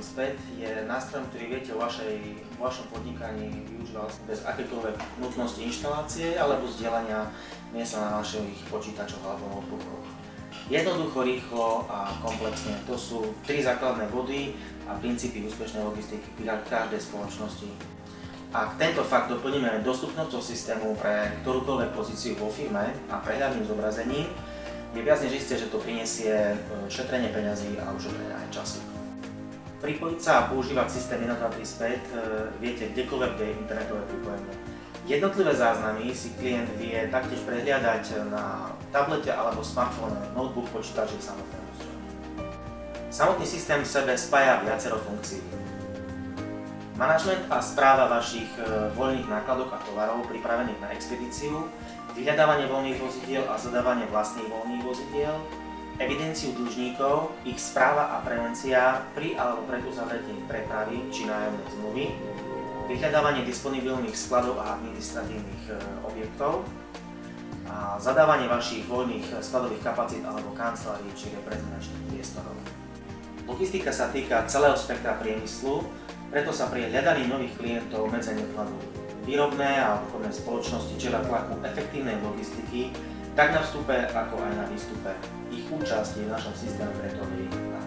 späť je nástrojom, ktorý viete vo vašom podnikaní využívať bez akékoľvek nutnosti inštalácie alebo zdieľania miesta na vašich počítačoch alebo notebookoch. Jednoducho, rýchlo a komplexne. To sú 3 základné body a princípy úspešnej logistiky každej spoločnosti. Ak tento fakt doplníme dostupnosťou systému pre ktorúkoľvek pozíciu vo firme a prehľadným zobrazením, je viac než isté, že to prinesie šetrenie peňazí a ušetrenie aj času. Pripojiť sa a používať systém 123 viete kdekoľvek, kde je internetové pripojenie. Jednotlivé záznamy si klient vie taktiež prehliadať na tablete alebo smartfóne, notebook, počítač či samotnému stroju. Samotný systém v sebe spája viacero funkcií. Manažment a správa vašich voľných nákladok a tovarov pripravených na expedíciu, vyhľadávanie voľných vozidiel a zadávanie vlastných voľných vozidiel, evidenciu dlžníkov, ich správa a prevencia pri alebo pred uzavretím prepravy či nájomnej zmluvy, vyhľadávanie disponibilných skladov a administratívnych objektov a zadávanie vašich voľných skladových kapacít alebo kancelárií či reprezentačných priestorov. Logistika sa týka celého spektra priemyslu, preto sa pri hľadaní nových klientov obmedzenie kladú výrobné a obchodné spoločnosti čelia tlaku efektívnej logistiky tak na vstupe ako aj na výstupe. Ich účasť je v našom systéme preto nevyhnutná.